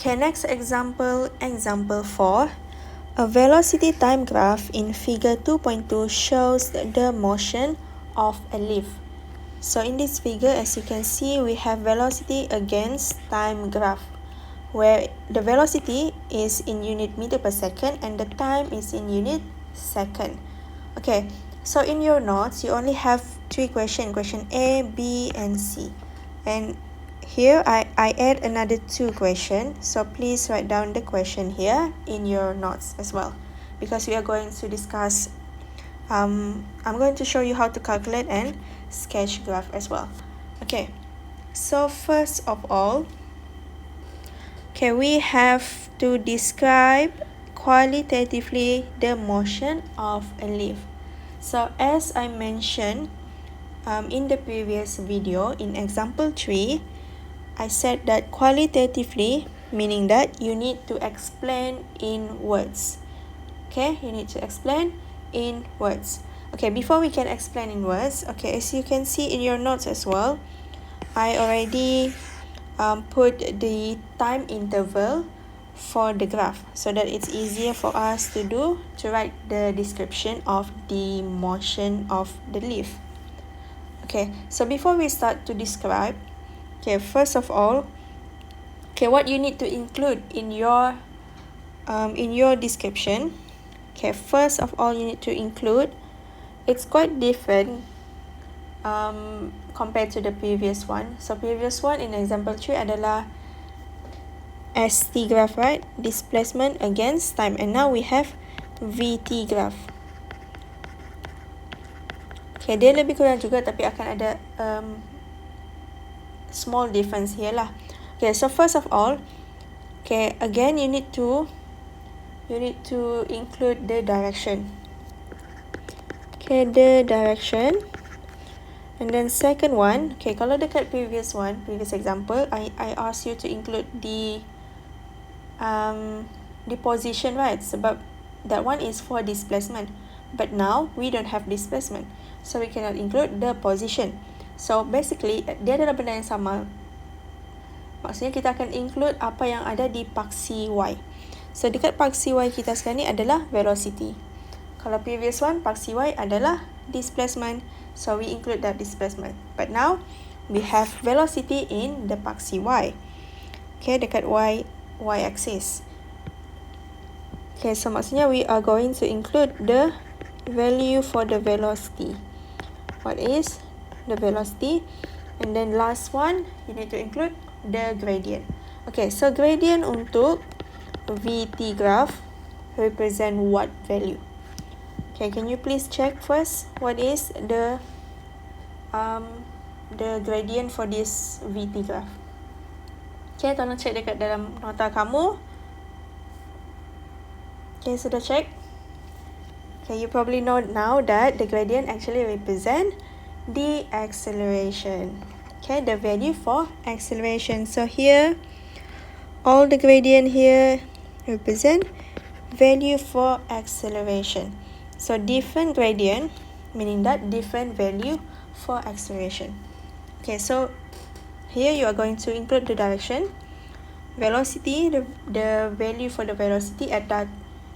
Okay, next example, example 4. A velocity time graph in figure 2.2 shows the motion of a leaf. So in this figure, as you can see, we have velocity against time graph, where the velocity is in unit meter per second and the time is in unit second. Okay, so in your notes, you only have 3 questions, question A, B, and C. And here I add another 2 questions, so please write down the question here in your notes as well, because we are going to discuss, I'm going to show you how to calculate and sketch graph as well. Okay, so first of all, okay, we have to describe qualitatively the motion of a leaf. So as I mentioned in the previous video, in example 3, I said that qualitatively, meaning that you need to explain in words. Okay, you need to explain in words. Okay, before we can explain in words, okay, as you can see in your notes as well, I already put the time interval for the graph so that it's easier for us to write the description of the motion of the leaf. Okay, so before we start to describe, okay, first of all, okay, what you need to include in your description. Okay, first of all, you need to include, it's quite different compared to the previous one. So previous one in example 3 adalah ST graph, right? Displacement against time. And now we have VT graph. Okay, dia lebih kurang juga tapi akan ada small difference here lah. Okay, so first of all, okay, again you need to include the direction. Okay, the direction. And then second one, okay, kalau dekat previous example, I asked you to include the position, right? Sebab that one is for displacement. But now we don't have displacement, so we cannot include the position. So basically, dia adalah benda yang sama. Maksudnya kita akan include apa yang ada di paksi Y. So dekat paksi Y kita sekarang ni adalah velocity. Kalau previous one, paksi Y adalah displacement, so we include that displacement. But now we have velocity in the paksi Y. Okay, dekat Y axis. Okay, so maksudnya we are going to include the value for the velocity. What is the velocity? And then last one, you need to include the gradient. Okay, so gradient untuk VT graph represent what value? Okay, can you please check first what is the gradient for this VT graph? Okay, tolong check dekat dalam nota kamu. Okay, sudah check? Okay, you probably know now that the gradient actually represent the acceleration. Okay, the value for acceleration. So here, all the gradient here represent value for acceleration. So different gradient, meaning that different value for acceleration. Okay, so here you are going to include the direction, velocity, the value for the velocity at that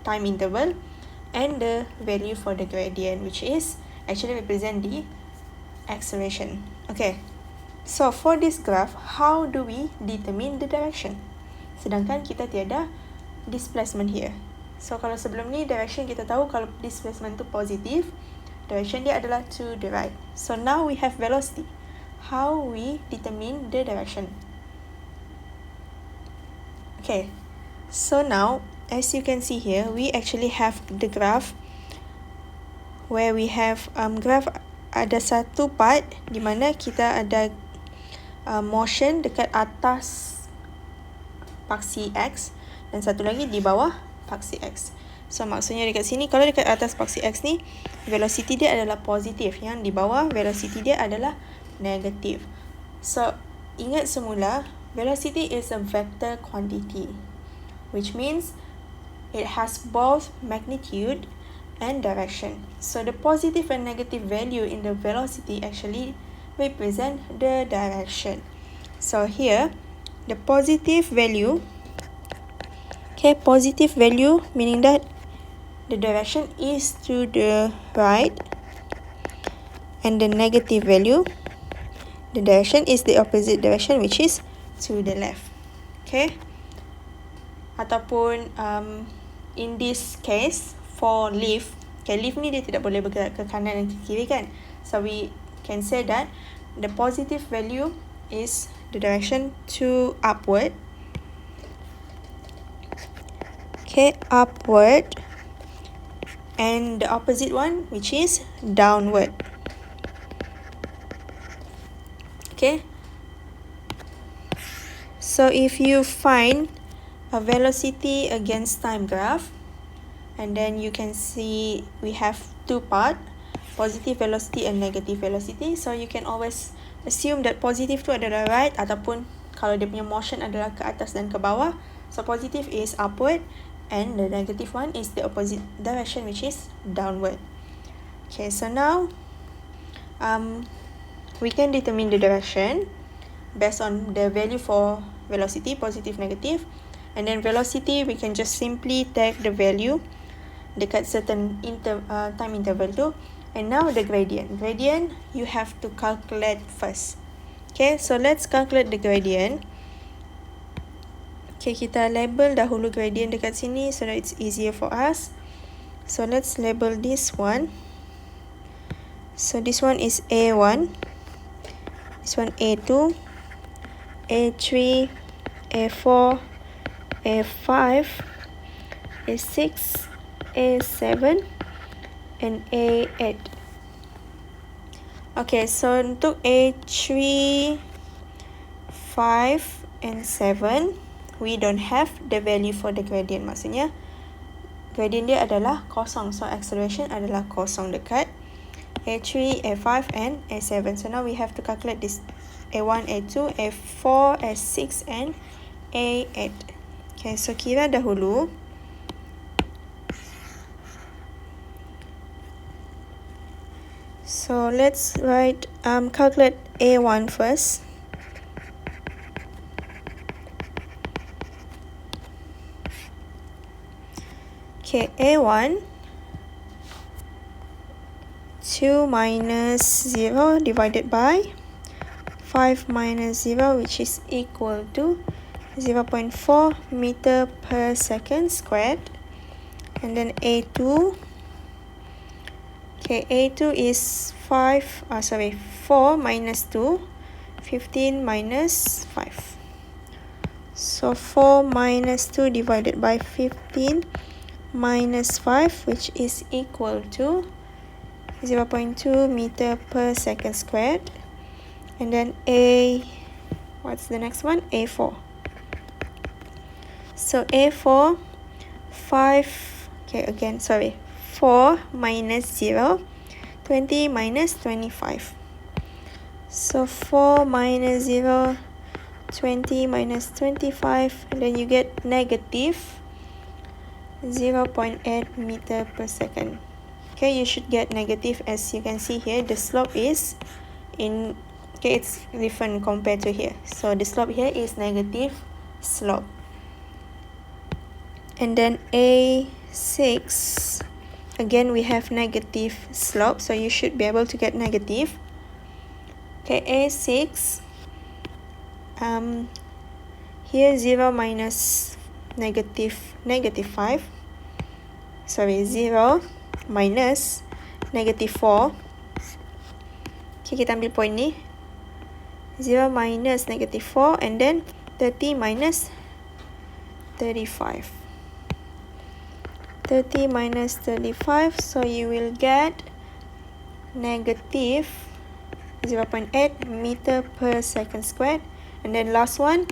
time interval, and the value for the gradient, which is actually represent the acceleration. Okay, so for this graph, how do we determine the direction? Sedangkan kita tiada displacement here. So kalau sebelum ni direction kita tahu kalau displacement tu positif, direction dia adalah to the right. So now we have velocity. How we determine the direction? Okay, so now as you can see here, we actually have the graph where we have graph ada satu part di mana kita ada motion dekat atas paksi X dan satu lagi di bawah paksi X. So maksudnya dekat sini, kalau dekat atas paksi X ni, velocity dia adalah positif, yang di bawah velocity dia adalah negatif. So ingat semula, velocity is a vector quantity, which means it has both magnitude and direction. So the positive and negative value in the velocity actually represent the direction. So here, the positive value Okay, positive value meaning that the direction is to the right, and the negative value, the direction is the opposite direction, which is to the left. Okay, ataupun in this case for lift, okay, lift ni dia tidak boleh bergerak ke kanan dan ke kiri kan, so we can say that the positive value is the direction to upward. Okay, upward, and the opposite one, which is downward. Okay, so if you find a velocity against time graph, and then you can see we have two parts, positive velocity and negative velocity, so you can always assume that positive tu adalah right, ataupun kalau dia punya motion adalah ke atas dan ke bawah, so positive is upward and the negative one is the opposite direction, which is downward. Okay, so now we can determine the direction based on the value for velocity, positive, negative, and then velocity we can just simply take the value dekat certain time interval tu. And now the gradient. Gradient you have to calculate first. Okay, so let's calculate the gradient. Okay, kita label dahulu gradient dekat sini so that it's easier for us. So let's label this one. So this one is A1, this one A2, A3, A4, A5, A6, A7, and A8. Okay, so untuk A3, 5, and 7, we don't have the value for the gradient. Maksudnya, gradient dia adalah kosong. So, acceleration adalah kosong dekat A3, A5, and A7. So, now we have to calculate this A1, A2, A4, A6, and A8. Okay, so kira dahulu. So let's write calculate A1 first. Okay, A1, 2 minus 0 divided by 5 minus 0, which is equal to 0.4 meter per second squared. And then A2, okay, A2 is 4 minus 2, 15 minus 5. So 4 minus 2 divided by 15 minus 5, which is equal to 0.2 meter per second squared. And then what's the next one? A4. So A4, 4 minus 0, 20 minus 25. So 4 minus 0, 20 minus 25, and then you get negative 0.8 meter per second. Okay, you should get negative. As you can see here, the slope is it's different compared to here. So the slope here is negative slope. And then A6, again we have negative slope, so you should be able to get negative. Okay, A6, here 0 minus negative 5, 0 minus negative 4. Okay, kita ambil point ni, 0 minus negative 4, and then 30 minus 35. 30 minus 35, so you will get negative 0.8 meter per second squared. And then last one,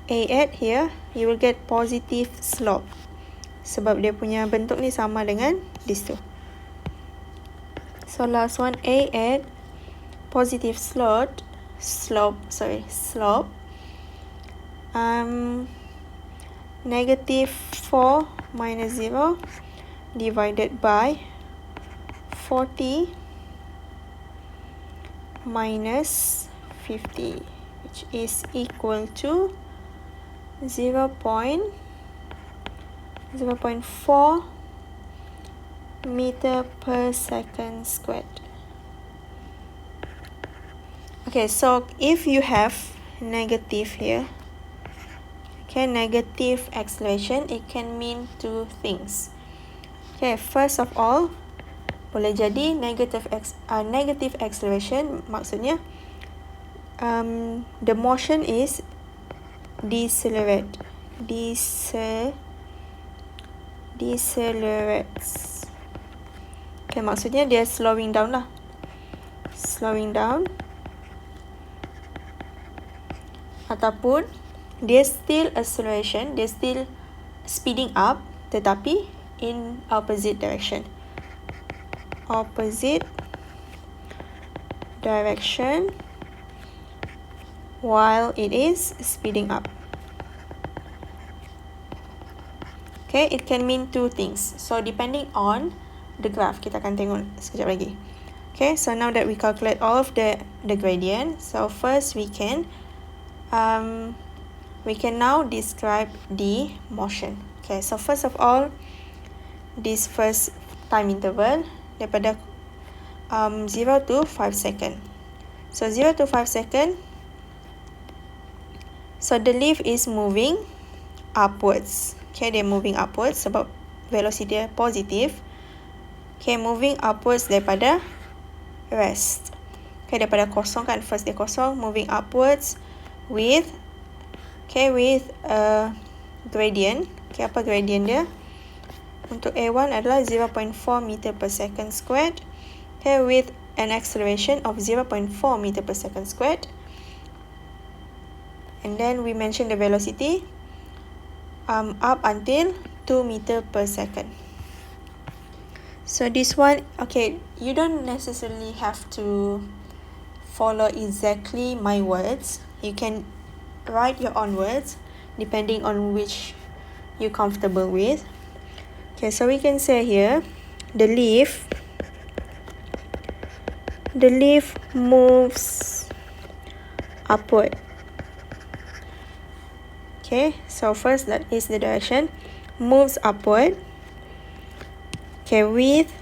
A8 here, you will get positive slope. Sebab dia punya bentuk ni sama dengan these two. So last one, A8, positive slope. Negative 4 minus 0 divided by 40 minus 50, which is equal to 0.8 0.4 meter per second squared. Okay, so if you have negative here, okay, negative acceleration, it can mean two things. Okay, first of all, boleh jadi negative acceleration maksudnya the motion is decelerates. Okay, maksudnya dia slowing down lah. Slowing down. Ataupun dia still acceleration, dia still speeding up, tetapi in opposite direction. Opposite direction while it is speeding up. Okay, it can mean two things. So depending on the graph, kita akan tengok sekejap lagi. Okay, so now that we calculate all of the gradient, so first we can now describe the motion. Okay, so first of all, this first time interval daripada 0 to 5 second. So 0 to 5 second, so the leaf is moving upwards. Okay, they're moving upwards sebab velocity dia positif. Okay, moving upwards daripada rest. Okay, daripada kosong kan, first dia kosong, moving upwards with a gradient. Okay, apa gradient dia? Untuk A1 adalah 0.4 meter per second squared. Okay, with an acceleration of 0.4 meter per second squared. And then we mention the velocity up until 2 meter per second. So this one, okay, you don't necessarily have to follow exactly my words. You can write your own words depending on which you're comfortable with. Okay, so we can say here, the leaf moves upward. Okay, so first that is the direction, moves upward. Okay, with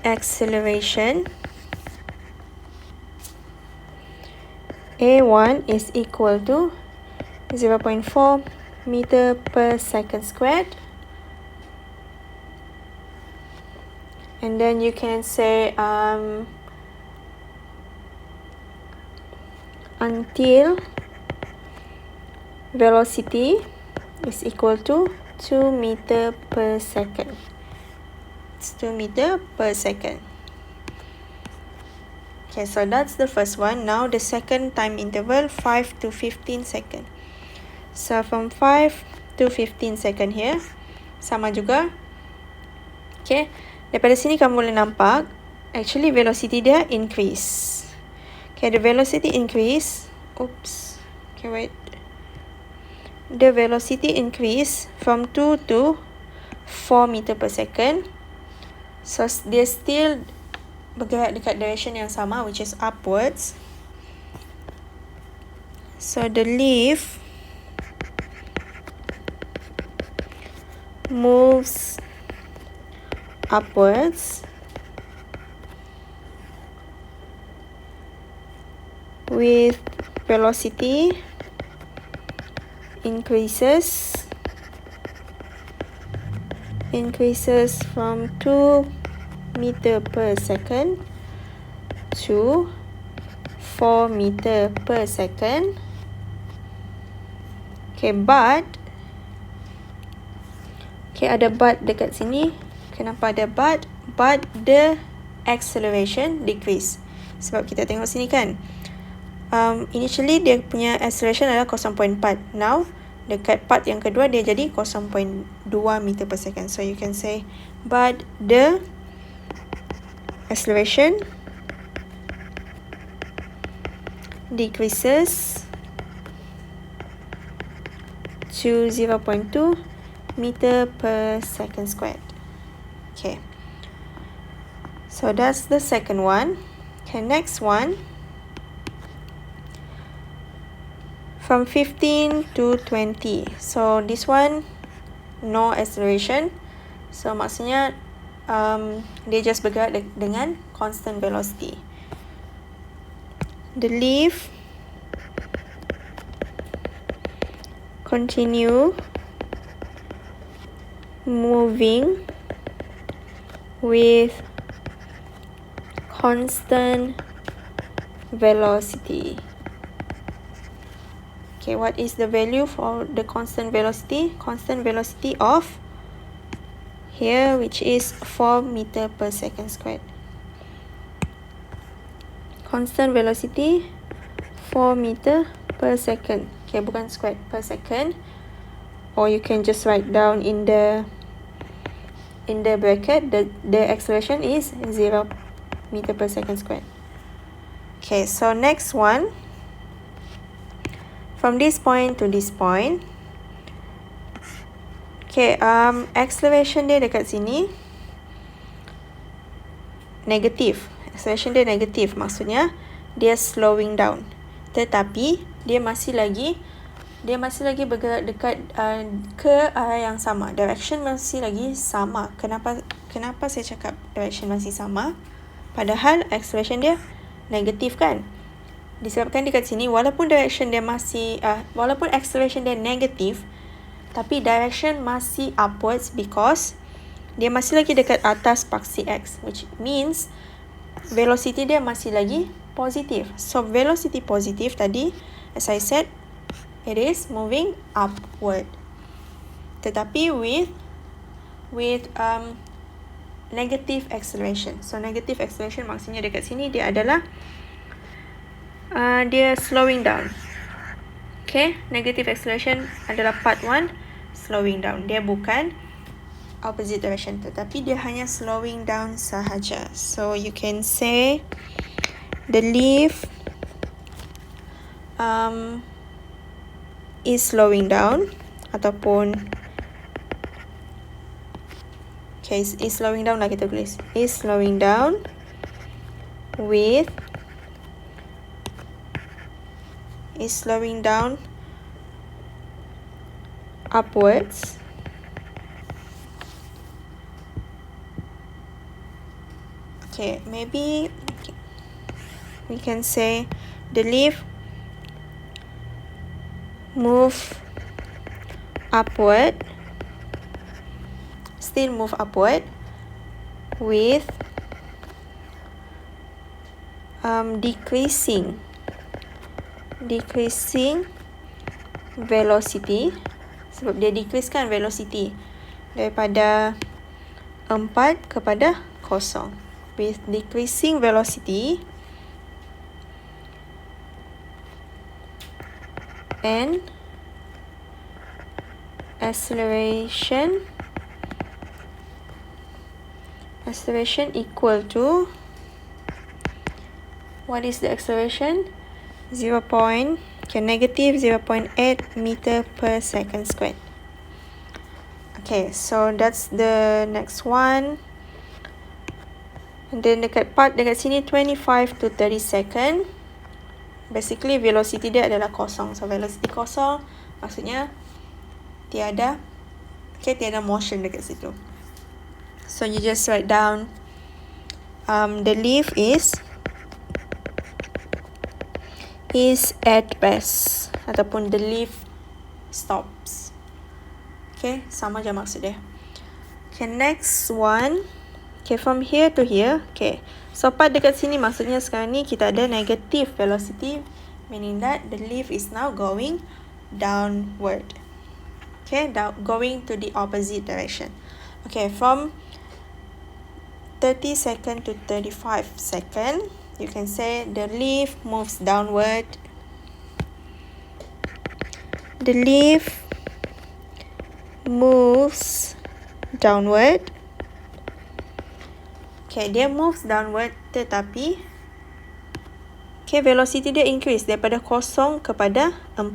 acceleration A1 is equal to 0.4 meter per second squared. And then you can say until velocity is equal to 2 meter per second. It's 2 meter per second. Okay, so that's the first one. Now the second time interval, 5 to 15 seconds. So from 5 to 15 second here, sama juga. Okay, daripada sini kamu boleh nampak, actually velocity dia increase. Okay, the velocity increase, okay, wait. The velocity increase from 2 to 4 meter per second. So dia still bergerak dekat direction yang sama, which is upwards. So the leaf moves upwards with velocity increases from 2 meter per second to 4 meter per second. Okay, but ada but dekat sini. Kenapa ada but? But the acceleration decrease. Sebab kita tengok sini kan, initially dia punya acceleration adalah 0.4. Now dekat part yang kedua dia jadi 0.2 meter per second. So you can say, but the acceleration decreases to 0.2 meter per second squared. Okay, so that's the second one. Okay, next one, from 15 to 20. So this one no acceleration. So maksudnya dia just bergerak dengan constant velocity. The leaf continue moving with constant velocity. Okay, what is the value for the constant velocity? Constant velocity of here, which is 4 meter per second squared. Constant velocity 4 meter per second. Okay, bukan squared, per second. Or you can just write down in the bracket the acceleration is 0 meter per second squared. Okay, so next one, from this point to this point. Okay, acceleration dia dekat sini negatif. Acceleration dia negatif, maksudnya dia slowing down. Tetapi dia masih lagi bergerak dekat ke arah yang sama. Direction masih lagi sama. Kenapa saya cakap direction masih sama? Padahal acceleration dia negatif kan? Disebabkan dekat sini walaupun acceleration dia negatif, tapi direction masih upwards because dia masih lagi dekat atas paksi X, which means velocity dia masih lagi positif. So velocity positif tadi, as I said, it is moving upward. Tetapi with negative acceleration. So negative acceleration maksudnya dekat sini dia adalah dia slowing down. Okay, negative acceleration adalah part 1, slowing down. Dia bukan opposite direction, tetapi dia hanya slowing down sahaja. So you can say the leaf is slowing down, ataupun okay, is slowing down lah kita tulis. Is slowing down with upwards okay, maybe we can say the leaf move upward with decreasing velocity, sebab dia decreasekan velocity daripada 4 kepada 0. With decreasing velocity and acceleration equal to, what is the acceleration? Negative 0.8 meter per second squared. Okay, so that's the next one. And then dekat sini 25 to 30 second. Basically velocity dia adalah kosong. So velocity kosong maksudnya tiada motion dekat situ. So you just write down the leaf is at rest, ataupun the leaf stops. Okay, sama je maksud dia. Okay, next one. Okay, from here to here. Okay, so part dekat sini maksudnya sekarang ni kita ada negative velocity, meaning that the leaf is now going downward. Okay, going to the opposite direction. Okay, from 30 second to 35 second, you can say the leaf moves downward. The leaf moves downward. Okay, dia moves downward, tetapi okay, velocity dia increase daripada 0 kepada 4.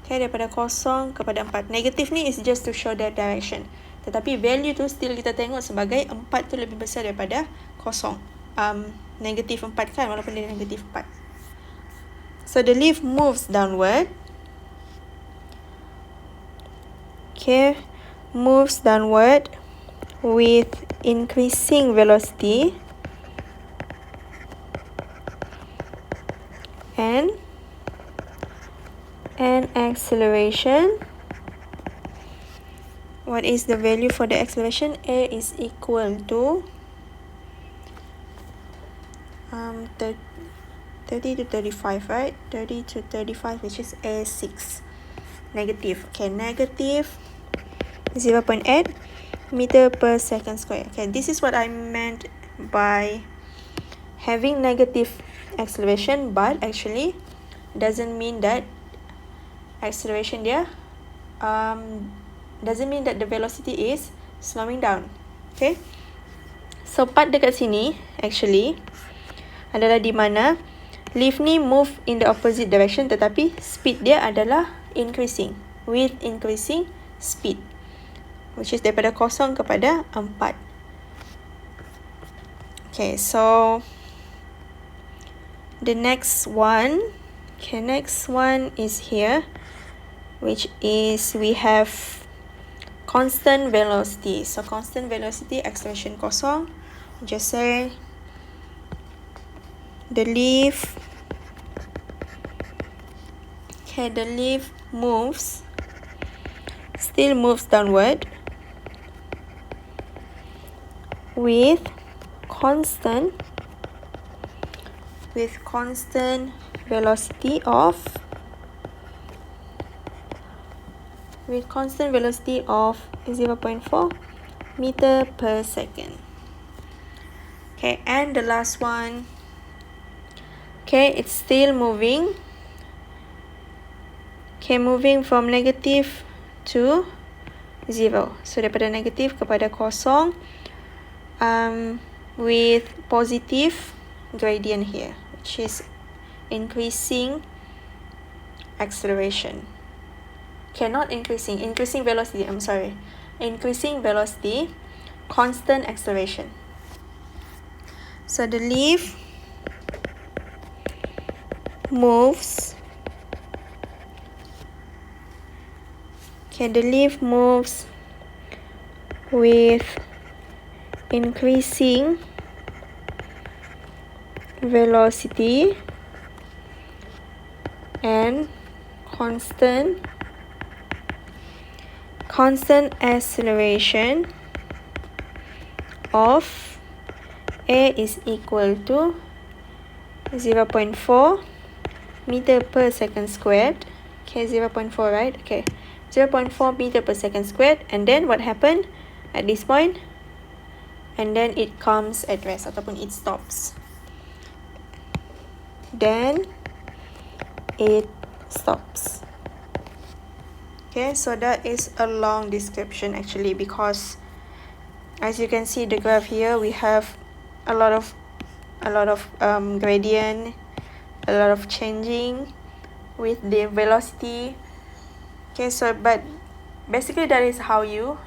Okay, daripada 0 kepada 4. Negative ni is just to show the direction. Tetapi value tu still kita tengok sebagai 4 tu lebih besar daripada 0. Negative 4 kan, walaupun dia negative 4. So the leaf moves downward okay, moves downward with increasing velocity and acceleration. What is the value for the acceleration? A is equal to 30 to 35, right? 30 to 35, which is A6. Negative. Okay, negative 0.8 meter per second square. Okay, this is what I meant by having negative acceleration, but actually doesn't mean that acceleration there doesn't mean that the velocity is slowing down. Okay, so part dekat sini actually adalah di mana lift ni move in the opposite direction, tetapi speed dia adalah increasing with increasing speed, which is daripada 0 kepada 4. Okay, so the next one is here, which is we have constant velocity. So constant velocity, acceleration 0, just say the lift still moves downward with constant velocity of 0.4 meter per second. Okay, and the last one, okay, it's still moving. Okay, moving from negative to 0. So daripada negatif kepada 0 with positive gradient here, which is increasing acceleration. Okay, not increasing velocity, increasing velocity, constant acceleration. So the lift moves with increasing velocity and constant acceleration of A is equal to 0.4 meter per second squared. Okay, 0.4, right? Okay, 0.4 meter per second squared. And then what happened at this point? And then it comes at rest ataupun it stops. Then it stops. Okay, so that is a long description actually, because as you can see the graph here, we have a lot of gradient, a lot of changing with the velocity. Okay, so but basically that is how you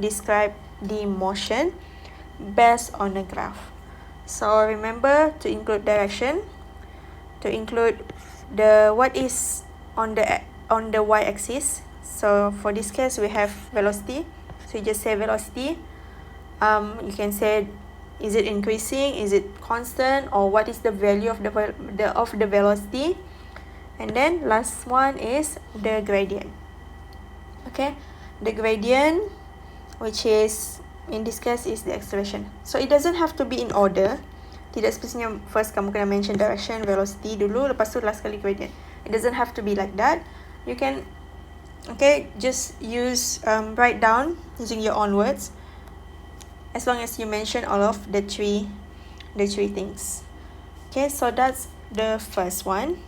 describe the motion based on a graph. So remember to include direction, to include the what is on the y-axis. So for this case we have velocity, so you just say velocity. You can say, is it increasing, is it constant, or what is the value of the velocity. And then last one is the gradient. Okay, the gradient, which is in this case is the acceleration. So it doesn't have to be in order. Tidak sepatutnya first kamu kena mention direction, velocity dulu, lepas tu last kali gradient. It doesn't have to be like that. You can, okay, just use write down using your own words, as long as you mention all of the three things. Okay, so that's the first one.